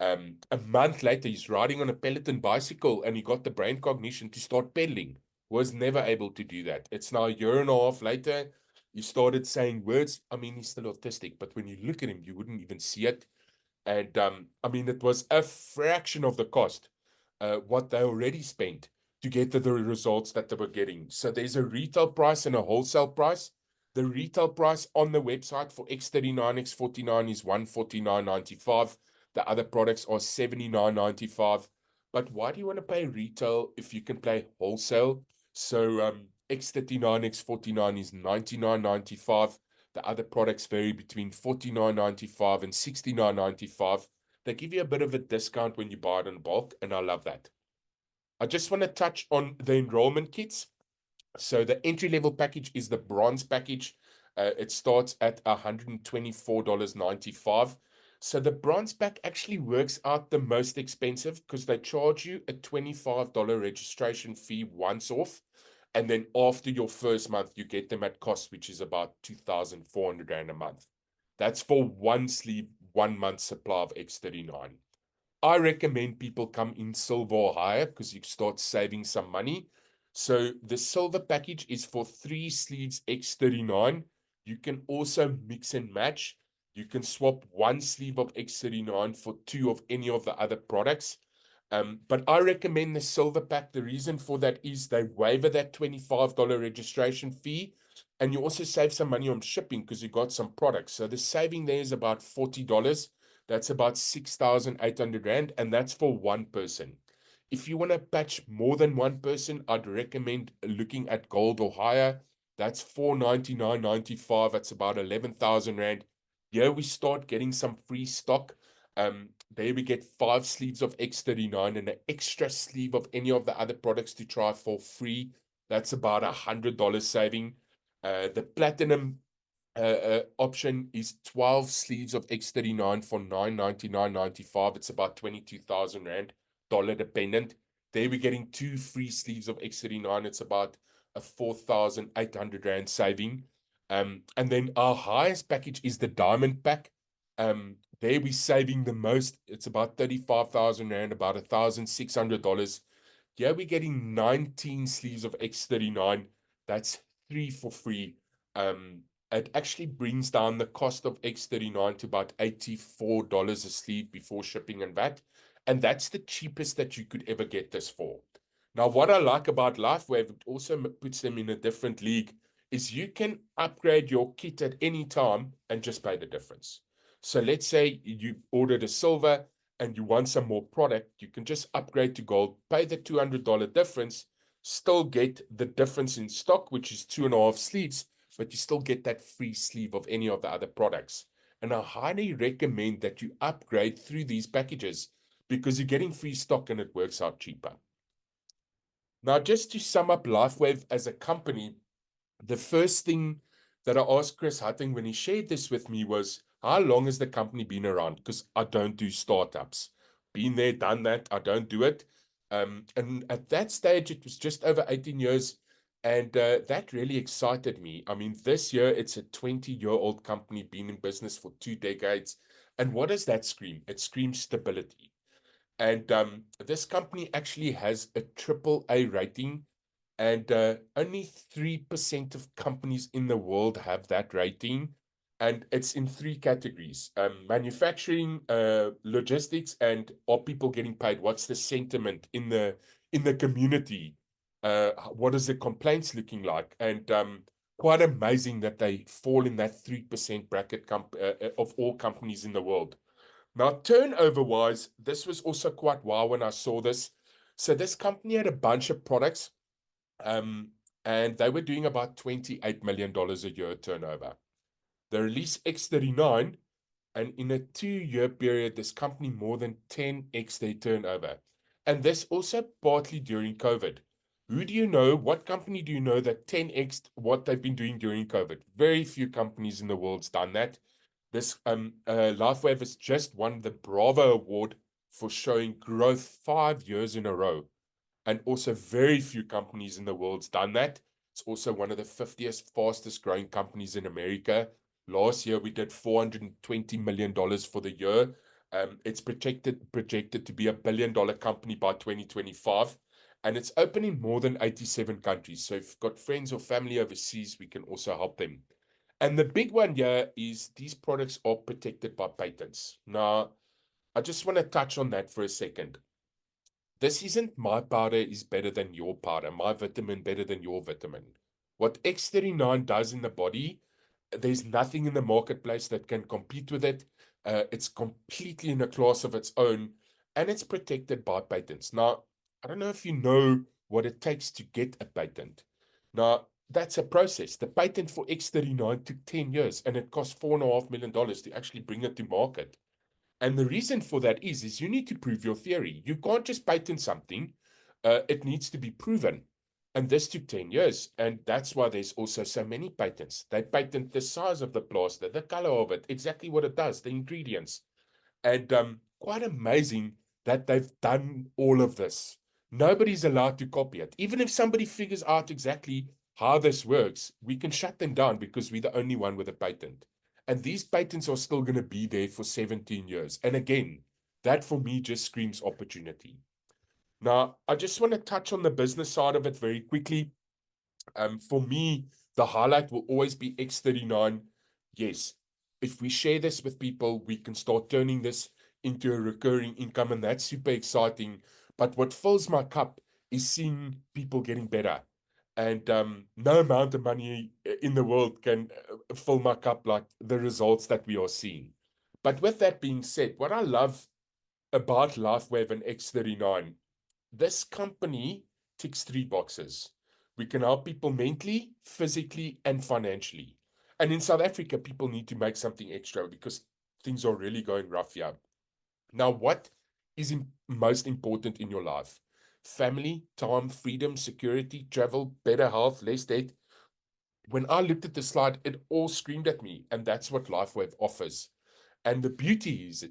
A month later, he's riding on a Peloton bicycle and he got the brain cognition to start pedaling. Was never able to do that. It's now a year and a half later. He started saying words. I mean, he's still autistic, but when you look at him, you wouldn't even see it. And I mean, it was a fraction of the cost, what they already spent to get to the results that they were getting. So there's a retail price and a wholesale price. The retail price on the website for X39, X49 is $149.95. The other products are $79.95. But why do you want to pay retail if you can pay wholesale? So X39, X49 is $99.95. The other products vary between $49.95 and $69.95. They give you a bit of a discount when you buy it in bulk, and I love that. I just want to touch on the enrollment kits. So the entry-level package is the bronze package. It starts at $124.95. So the bronze pack actually works out the most expensive because they charge you a $25 registration fee once off. And then after your first month, you get them at cost, which is about 2,400 Rand a month. That's for one sleeve, 1 month supply of X39. I recommend people come in silver or higher because you start saving some money. So the silver package is for 3 sleeves X39. You can also mix and match. You can swap 1 sleeve of X39 for 2 of any of the other products. But I recommend the silver pack. The reason for that is they waiver that $25 registration fee. And you also save some money on shipping because you got some products. So the saving there is about $40. That's about 6,800 Rand, and that's for one person. If you want to patch more than one person, I'd recommend looking at gold or higher. That's 499.95. That's about 11,000 Rand. Here we start getting some free stock. There we get 5 sleeves of X39 and an extra sleeve of any of the other products to try for free. That's about $100 saving. The platinum option is 12 sleeves of X39 for 999.95. It's about 22,000 Rand, dollar dependent. There we're getting 2 free sleeves of X39. It's about a 4,800 Rand saving. And then our highest package is the diamond pack. There we're saving the most. It's about 35,000 Rand, about $1,600. Yeah, we're getting 19 sleeves of X39. That's 3 for free. It actually brings down the cost of X39 to about $84 a sleeve before shipping and VAT. And that's the cheapest that you could ever get this for. Now, what I like about LifeWave, it also puts them in a different league, is you can upgrade your kit at any time and just pay the difference. So let's say you ordered a silver and you want some more product, you can just upgrade to gold, pay the $200 difference, still get the difference in stock, which is 2.5 sleeves, but you still get that free sleeve of any of the other products. And I highly recommend that you upgrade through these packages because you're getting free stock and it works out cheaper. Now, just to sum up LifeWave as a company, the first thing that I asked Chris Hutting when he shared this with me was, how long has the company been around? Because I don't do startups. Been there, done that. I don't do it. And at that stage, it was just over 18 years. And that really excited me. I mean, this year, it's a 20-year-old company, been in business for 2 decades. And what does that scream? It screams stability. And this company actually has a triple A rating, and only 3% of companies in the world have that rating. And it's in 3 categories: manufacturing, logistics, and are people getting paid? What's the sentiment in the community? What is the complaints looking like? And quite amazing that they fall in that 3% bracket of all companies in the world. Now, turnover-wise, this was also quite wow when I saw this. So this company had a bunch of products, um, and they were doing about $28 million a year turnover. They released X39, and in a 2-year period, this company more than 10x their turnover. And this also partly during COVID. Who do you know? What company do you know that 10x what they've been doing during COVID? Very few companies in the world's done that. This LifeWave has just won the Bravo Award for showing growth 5 years in a row. And also very few companies in the world's done that. It's also one of the 50th fastest growing companies in America. Last year, we did $420 million for the year. It's projected to be $1 billion company by 2025. And it's open in more than 87 countries. So if you've got friends or family overseas, we can also help them. And the big one here is these products are protected by patents. Now, I just want to touch on that for a second. This isn't my powder is better than your powder, my vitamin better than your vitamin. What X39 does in the body, there's nothing in the marketplace that can compete with it. It's completely in a class of its own, and it's protected by patents. Now, I don't know if you know what it takes to get a patent. Now, that's a process. The patent for X39 took 10 years, and it cost $4.5 million to actually bring it to market. And the reason for that is you need to prove your theory. You can't just patent something. It needs to be proven. And this took 10 years. And that's why there's also so many patents. They patent the size of the plaster, the color of it, exactly what it does, the ingredients. And quite amazing that they've done all of this. Nobody's allowed to copy it. Even if somebody figures out exactly how this works, we can shut them down because we're the only one with a patent. And these patents are still going to be there for 17 years. And again, that for me just screams opportunity. Now, I just want to touch on the business side of it very quickly. For me, the highlight will always be X39. Yes, if we share this with people, we can start turning this into a recurring income, and that's super exciting. But what fills my cup is seeing people getting better. And no amount of money in the world can fill my cup like the results that we are seeing. But with that being said, what I love about LifeWave and X39, this company ticks 3 boxes. We can help people mentally, physically, and financially. And in South Africa, people need to make something extra because things are really going rough here. Now, what is most important in your life? Family, time, freedom, security, travel, better health, less debt. When I looked at the slide, it all screamed at me, and that's what LifeWave offers. And the beauty is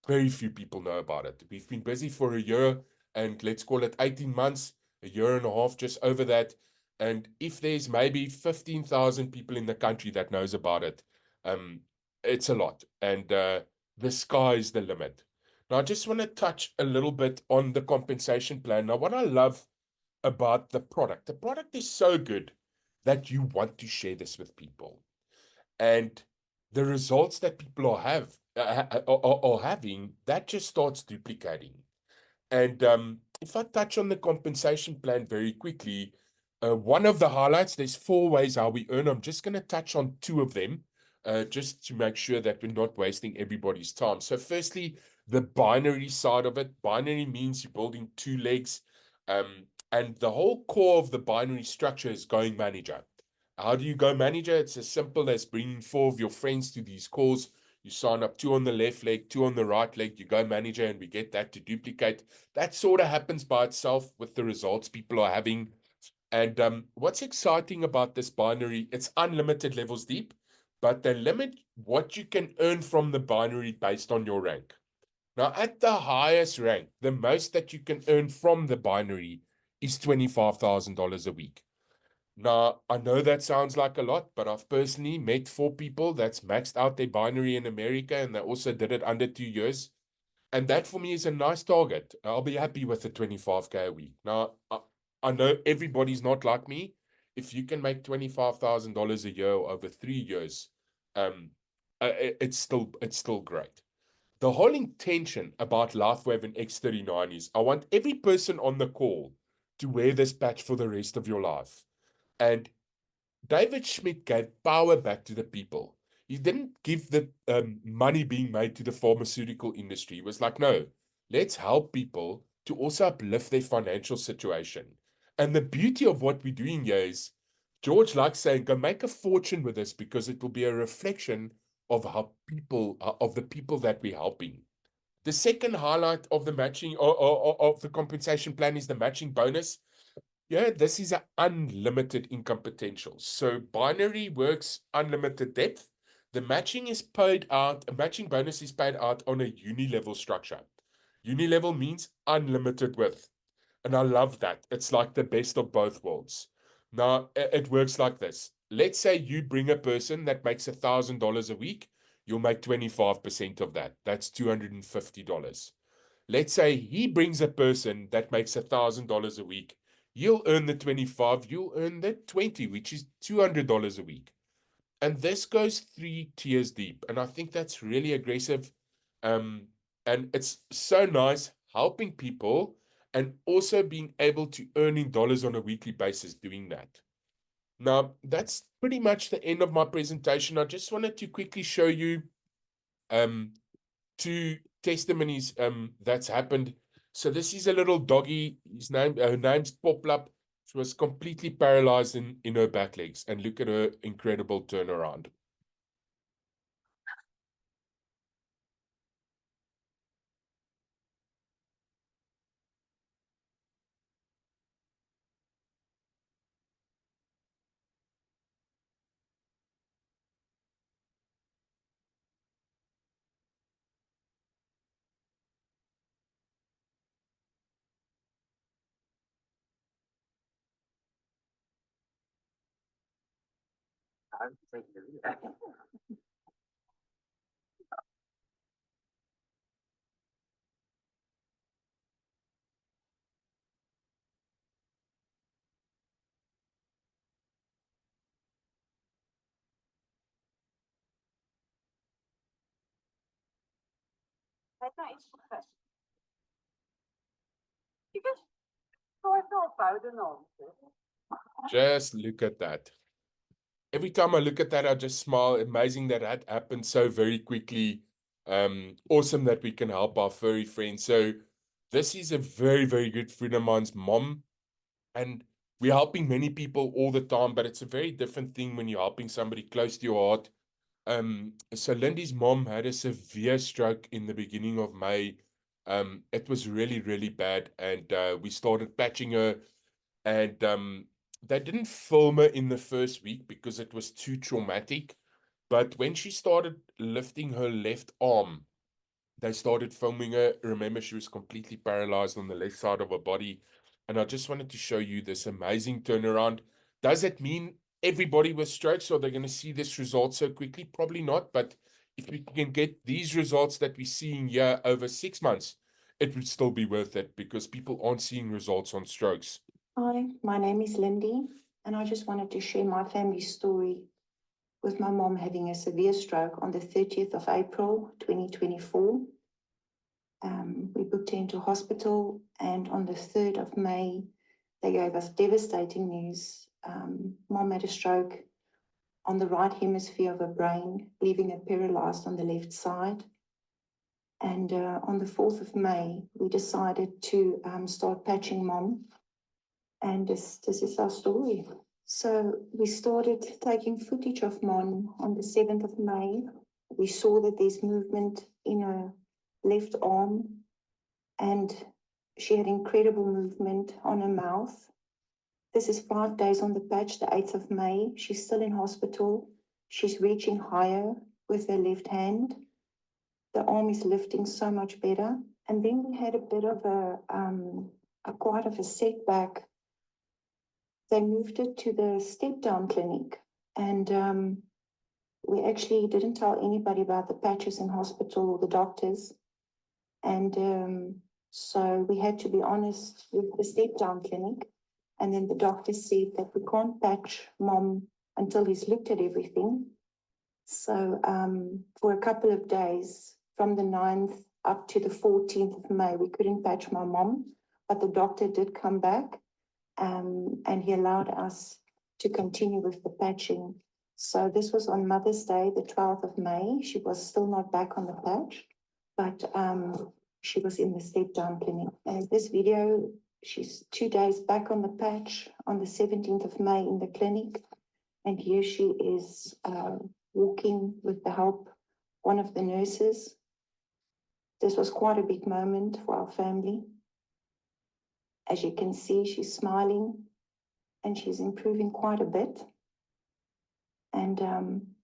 very few people know about it. We've been busy for a year and let's call it 18 months, a year and a half, just over that. And if there's maybe 15,000 people in the country that knows about it, um, it's a lot. And the sky is the limit. Now, I just want to touch a little bit on the compensation plan. Now, what I love about the product is so good that you want to share this with people. And the results that people are having, that just starts duplicating. And if I touch on the compensation plan very quickly, one of the highlights, there's 4 ways how we earn. I'm just going to touch on 2 of them, just to make sure that we're not wasting everybody's time. So firstly, the binary side of it. Binary means you're building 2 legs. And the whole core of the binary structure is going manager. How do you go manager? It's as simple as bringing 4 of your friends to these calls. You sign up 2 on the left leg, 2 on the right leg, you go manager, and we get that to duplicate. That sort of happens by itself with the results people are having. And what's exciting about this binary, it's unlimited levels deep, but they limit what you can earn from the binary based on your rank. Now, at the highest rank, the most that you can earn from the binary is $25,000 a week. Now, I know that sounds like a lot, but I've personally met 4 people that's maxed out their binary in America, and they also did it under 2 years. And that for me is a nice target. I'll be happy with the 25K a week. Now, I know everybody's not like me. If you can make $25,000 a year over 3 years, um, it's still great. The whole intention about LifeWave and X39 is I want every person on the call to wear this patch for the rest of your life. And David Schmidt gave power back to the people. He didn't give the money being made to the pharmaceutical industry. He was like, no, let's help people to also uplift their financial situation. And the beauty of what we're doing here is George likes saying, go make a fortune with this because it will be a reflection of how people, of the people that we're helping. The second highlight of the matching or of the compensation plan is the matching bonus. Yeah, this is an unlimited income potential. So binary works unlimited depth. The matching is paid out, a matching bonus is paid out on a uni-level structure. Uni-level means unlimited width. And I love that. It's like the best of both worlds. Now, it works like this. Let's say you bring a person that makes $1,000 a week. You'll make 25% of that. That's $250. Let's say he brings a person that makes $1,000 a week. You'll earn the 25, you'll earn the 20, which is $200 a week. And this goes 3 tiers deep. And I think that's really aggressive. And it's so nice helping people and also being able to earn in dollars on a weekly basis doing that. Now, that's pretty much the end of my presentation. I just wanted to quickly show you um, two testimonies that's happened. So this is a little doggy. Her name's Poplap. She was completely paralyzed in her back legs. And look at her incredible turnaround. Just look at that. Every time I look at that, I just smile. Amazing that that happened so very quickly. Awesome that we can help our furry friends. So this is a very, very good friend of mine's mom. And we're helping many people all the time, but it's a very different thing when you're helping somebody close to your heart. So Lindy's mom had a severe stroke in the beginning of May. It was really, really bad. And we started patching her. And they didn't film her in the first week because it was too traumatic. But when she started lifting her left arm, they started filming her. Remember, she was completely paralyzed on the left side of her body. And I just wanted to show you this amazing turnaround. Does it mean everybody with strokes are they going to see this result so quickly? Probably not. But if we can get these results that we're seeing here over 6 months, it would still be worth it because people aren't seeing results on strokes. Hi, my name is Lindy, and I just wanted to share my family story with my mom having a severe stroke on the 30th of April, 2024. We booked her into hospital, and on the 3rd of May, they gave us devastating news. Mom had a stroke on the right hemisphere of her brain, leaving her paralyzed on the left side. And on the 4th of May, we decided to start patching Mom. And this is our story. So we started taking footage of Mon on the 7th of May. We saw that there's movement in her left arm, and she had incredible movement on her mouth. This is 5 days on the patch, the 8th of May. She's still in hospital. She's reaching higher with her left hand. The arm is lifting so much better. And then we had a bit of quite of a setback. They moved it to the step-down clinic, and we actually didn't tell anybody about the patches in hospital or the doctors. And so we had to be honest with the step-down clinic. And then the doctor said that we can't patch Mom until he's looked at everything. So for a couple of days, from the 9th up to the 14th of May, we couldn't patch my mom, but the doctor did come back. And he allowed us to continue with the patching. So this was on Mother's Day, the 12th of May. She was still not back on the patch, but she was in the step-down clinic. This video, she's 2 days back on the patch on the 17th of May in the clinic. And here she is walking with the help of one of the nurses. This was quite a big moment for our family. As you can see, she's smiling and she's improving quite a bit. And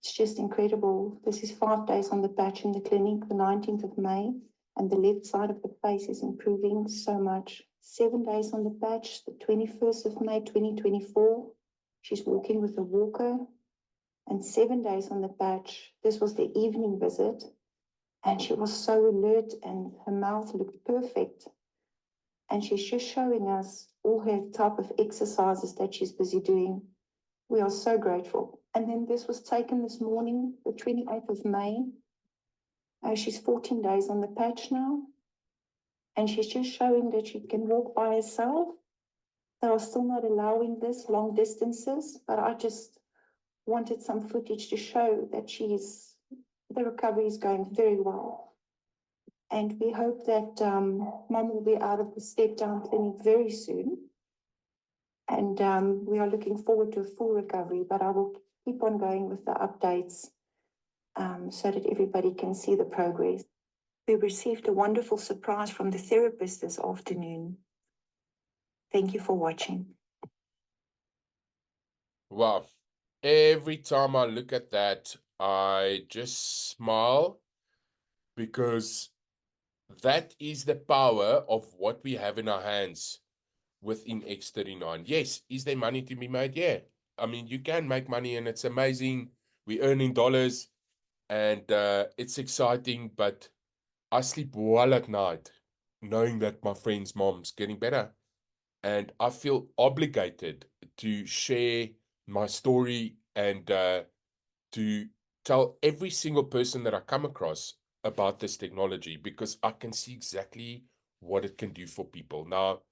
it's just incredible. This is 5 days on the patch in the clinic, the 19th of May, and the left side of the face is improving so much. 7 days on the patch, the 21st of May, 2024, she's walking with a walker. And 7 days on the patch, this was the evening visit, and she was so alert and her mouth looked perfect. And she's just showing us all her type of exercises that she's busy doing. We are so grateful. And then this was taken this morning, the 28th of May. She's 14 days on the patch now. And she's just showing that she can walk by herself. They are still not allowing this long distances, but I just wanted some footage to show that the recovery is going very well. And we hope that Mom will be out of the step-down clinic very soon. And we are looking forward to a full recovery, but I will keep on going with the updates so that everybody can see the progress. We received a wonderful surprise from the therapist this afternoon. Thank you for watching. Wow. Every time I look at that, I just smile because that is the power of what we have in our hands within X39. Yes, is there money to be made? Yeah. I mean, you can make money and it's amazing. We earn in dollars and it's exciting, but I sleep well at night knowing that my friend's mom's getting better. And I feel obligated to share my story and to tell every single person that I come across about this technology because I can see exactly what it can do for people. Now,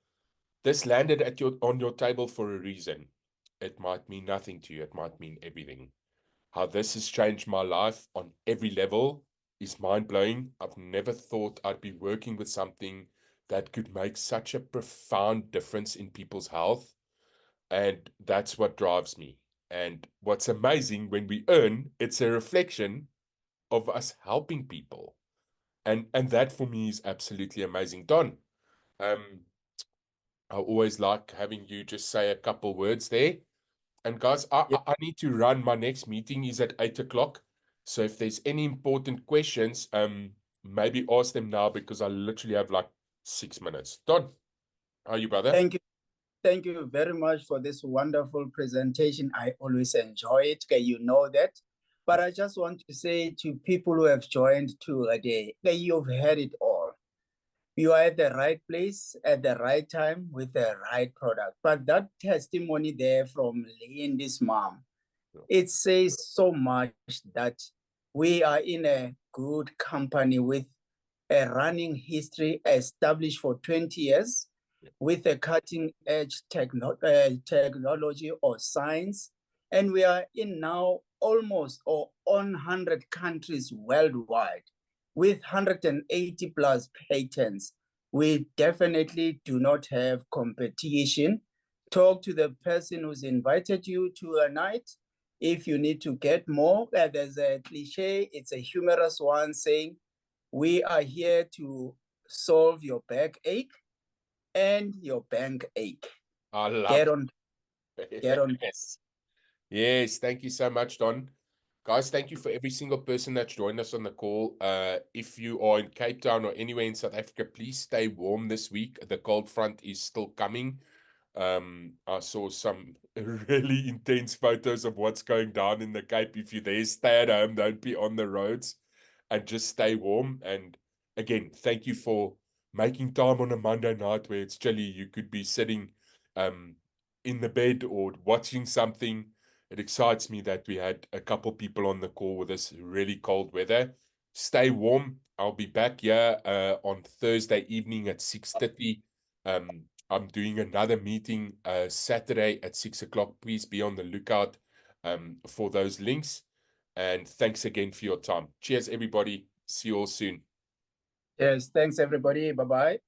this landed on your table for a reason. It might mean nothing to you. It might mean everything. How this has changed my life on every level is mind-blowing. I've never thought I'd be working with something that could make such a profound difference in people's health. And that's what drives me. And what's amazing, when we earn, it's a reflection of us helping people. And that for me is absolutely amazing. Don, I always like having you just say a couple words there. And guys, I need to run. My next meeting is at 8 o'clock. So if there's any important questions, maybe ask them now because I literally have like 6 minutes. Don, how are you, brother? Thank you. Thank you very much for this wonderful presentation. I always enjoy it. You know that. But I just want to say to people who have joined today, you've heard it all. You are at the right place at the right time with the right product. But that testimony there from Lindy's mom, it says so much that we are in a good company with a running history established for 20 years with a cutting edge technology or science. And we are in now almost or on 100 countries worldwide with 180 plus patents. We definitely do not have competition. Talk to the person who's invited you to a night. If you need to get more, there's a cliche, it's a humorous one saying, we are here to solve your backache and your bank ache. I love Get on. Yes. Yes, thank you so much, Don. Guys, thank you for every single person that's joined us on the call. If you are in Cape Town or anywhere in South Africa, please stay warm this week. The cold front is still coming. I saw some really intense photos of what's going down in the Cape. If you're there, stay at home, don't be on the roads, and just stay warm. And again, thank you for making time on a Monday night where it's chilly. You could be sitting in the bed or watching something. It excites me that we had a couple people on the call with this really cold weather. Stay warm. I'll be back here on Thursday evening at 6:30. I'm doing another meeting Saturday at 6 o'clock. Please be on the lookout for those links. And thanks again for your time. Cheers, everybody. See you all soon. Yes, thanks everybody. Bye-bye.